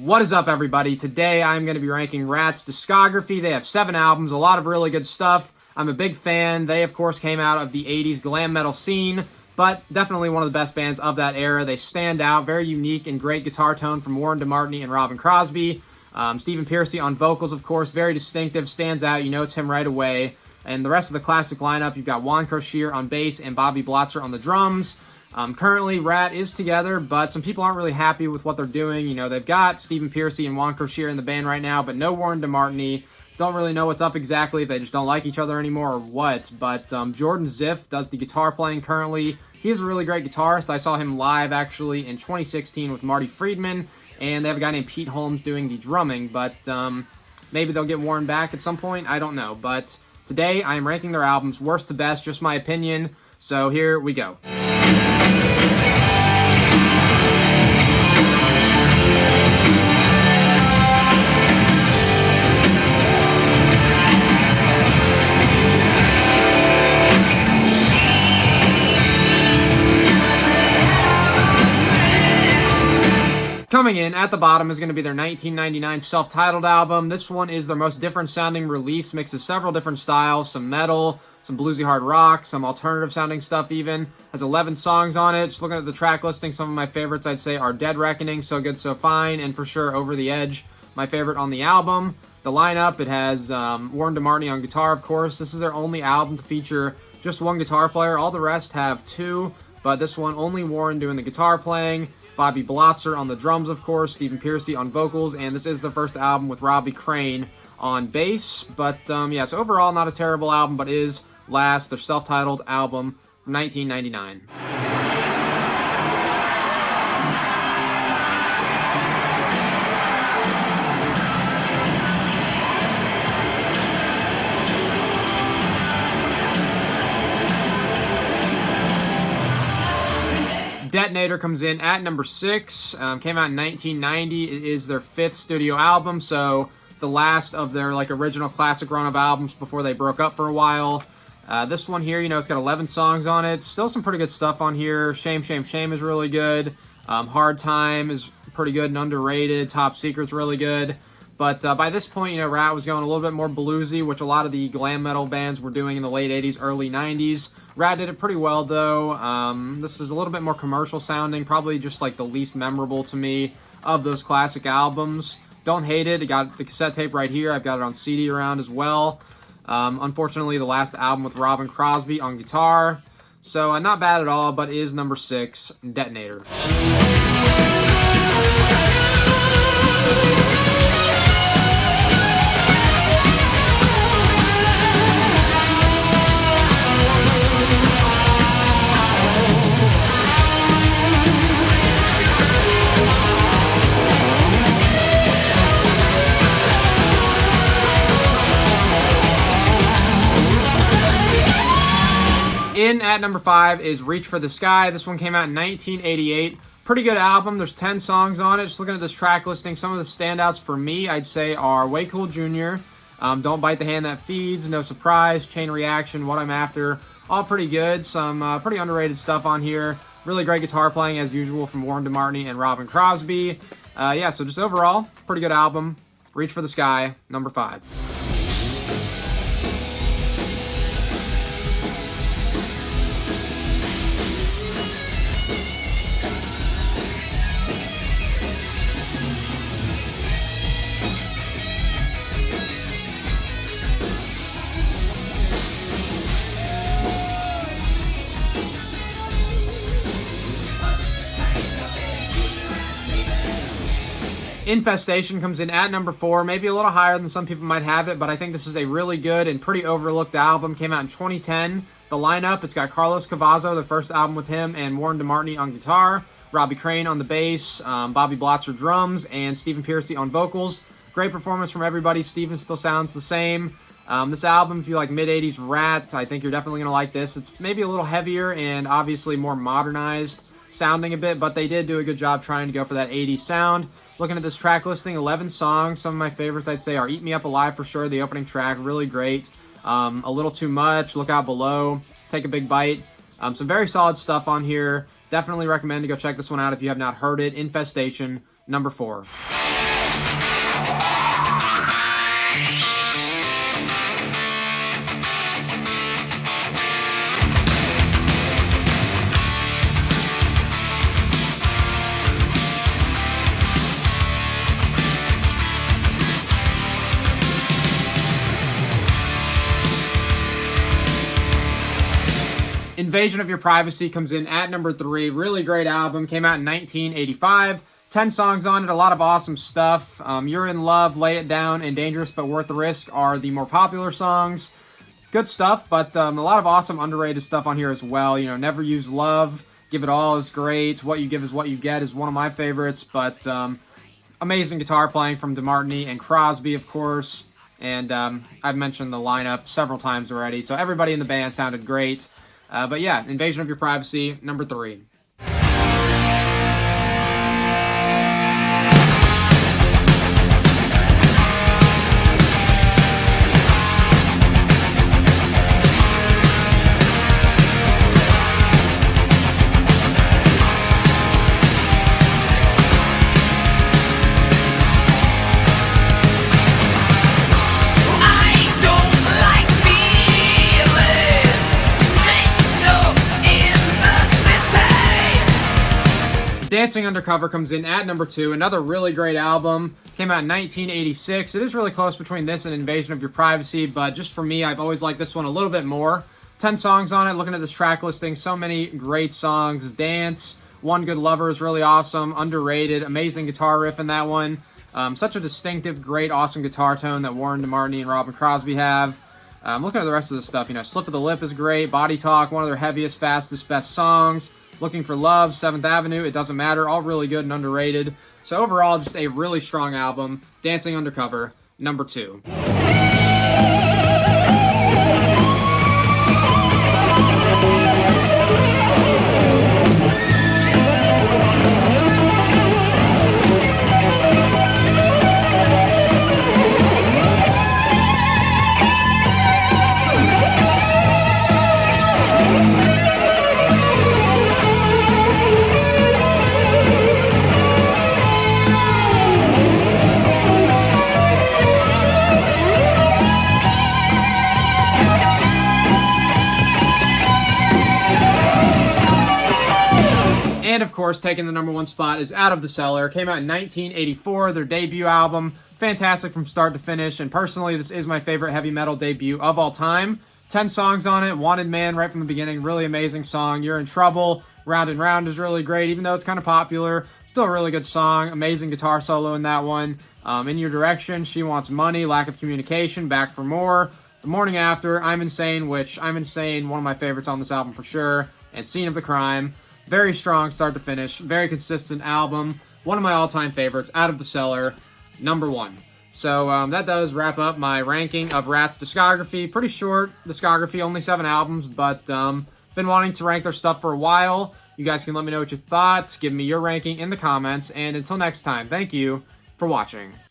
What is up, everybody? Today I'm going to be ranking Ratt's discography. They have 7 albums, a lot of really good stuff. I'm a big fan. They, of course, came out of the 80s glam metal scene, but definitely one of the best bands of that era. They stand out, very unique and great guitar tone from Warren DeMartini and Robin Crosby. Stephen Pearcy on vocals, of course, very distinctive, stands out. You know it's him right away. And the rest of the classic lineup, you've got Juan Crocier on bass and Bobby Blotzer on the drums. Currently, Ratt is together, but some people aren't really happy with what they're doing. You know, they've got Stephen Pearcy and Juan Crocier in the band right now, but no Warren DeMartini. Don't really know what's up exactly, if they just don't like each other anymore or what. But Jordan Ziff does the guitar playing currently. He is a really great guitarist. I saw him live, actually, in 2016 with Marty Friedman, and they have a guy named Pete Holmes doing the drumming. But maybe they'll get Warren back at some point. I don't know. But today, I am ranking their albums worst to best, just my opinion. So here we go. Coming in at the bottom is going to be their 1999 self-titled album. This one is their most different sounding release, mixes several different styles, some metal, some bluesy hard rock, some alternative sounding stuff even. Has 11 songs on it. Just looking at the track listing, some of my favorites I'd say are Dead Reckoning, So Good So Fine, and for sure Over the Edge, my favorite on the album. The lineup, it has Warren DeMartini on guitar, of course. This is their only album to feature just one guitar player. All the rest have 2, but this one only Warren doing the guitar playing. Bobby Blotzer on the drums, of course, Stephen Pearcy on vocals, and this is the first album with Robbie Crane on bass. But, yeah, so overall, not a terrible album, but is Last, their self-titled album from 1999. Detonator comes in at number 6. Came out in 1990. It is their 5th studio album, so the last of their original classic run of albums before they broke up for a while. This one here, you know, it's got 11 songs on it. Still some pretty good stuff on here. Shame, Shame, Shame is really good. Hard Time is pretty good and underrated. Top Secret's really good. But by this point, you know, Ratt was going a little bit more bluesy, which a lot of the glam metal bands were doing in the late 80s, early 90s. Ratt did it pretty well, though. This is a little bit more commercial sounding, probably just the least memorable to me of those classic albums. Don't hate it. I got the cassette tape right here. I've got it on CD around as well. Unfortunately, the last album with Robin Crosby on guitar. So not bad at all, but is number 6, Detonator. In at number 5 is Reach for the Sky. This one came out in 1988. Pretty good album. There's 10 songs on it. Just looking at this track listing, some of the standouts for me, I'd say, are Way Cool Jr., Don't Bite the Hand That Feeds, No Surprise, Chain Reaction, What I'm After. All pretty good. Some pretty underrated stuff on here. Really great guitar playing, as usual, from Warren DeMartini and Robin Crosby. Yeah, so just overall, pretty good album. Reach for the Sky, number 5. Infestation comes in at number 4, maybe a little higher than some people might have it, but I think this is a really good and pretty overlooked album. Came out in 2010. The lineup, it's got Carlos Cavazo, the first album with him, and Warren DeMartini on guitar, Robbie Crane on the bass, Bobby Blotzer drums, and Stephen Pearcy on vocals. Great performance from everybody. Stephen still sounds the same. This album, if you like mid-80s Ratt, I think you're definitely going to like this. It's maybe a little heavier and obviously more modernized sounding a bit, but they did do a good job trying to go for that 80s sound. Looking at this track listing, 11 songs. Some of my favorites, I'd say, are Eat Me Up Alive for sure. The opening track, really great. A Little Too Much, Look Out Below, Take a Big Bite. Some very solid stuff on here. Definitely recommend to go check this one out if you have not heard it. Infestation, number 4. Invasion of Your Privacy comes in at number 3. Really great album. Came out in 1985. 10 songs on it. A lot of awesome stuff. You're in Love, Lay It Down, and Dangerous But Worth the Risk are the more popular songs. Good stuff, but a lot of awesome underrated stuff on here as well. You know, Never Use Love, Give It All is great. What You Give Is What You Get is one of my favorites, but amazing guitar playing from DeMartini and Crosby, of course. And I've mentioned the lineup several times already, so everybody in the band sounded great. But yeah, Invasion of Your Privacy, number 3. Dancing Undercover comes in at number 2. Another really great album. Came out in 1986. It is really close between this and Invasion of Your Privacy, but just for me, I've always liked this one a little bit more. 10 songs on it. Looking at this track listing, so many great songs. Dance, One Good Lover is really awesome. Underrated. Amazing guitar riff in that one. Such a distinctive, great, awesome guitar tone that Warren DeMartini and Robin Crosby have. Looking at the rest of the stuff, you know, Slip of the Lip is great. Body Talk, one of their heaviest, fastest, best songs. Looking for Love, 7th Avenue, It Doesn't Matter, all really good and underrated. So overall, just a really strong album. Dancing Undercover, number 2. And of course, taking the number 1 spot is Out of the Cellar. Came out in 1984, their debut album. Fantastic from start to finish, and personally, this is my favorite heavy metal debut of all time. 10 songs on it, Wanted Man right from the beginning, really amazing song. You're in Trouble, Round and Round is really great, even though it's kind of popular. Still a really good song, amazing guitar solo in that one. In Your Direction, She Wants Money, Lack of Communication, Back for More. The Morning After, I'm Insane, which I'm Insane, one of my favorites on this album for sure. And Scene of the Crime. Very strong start to finish, very consistent album. One of my all-time favorites, Out of the Cellar, number 1. So that does wrap up my ranking of Ratt's discography. Pretty short discography, only 7 albums, but been wanting to rank their stuff for a while. You guys can let me know what you thought. Give me your ranking in the comments, and until next time, thank you for watching.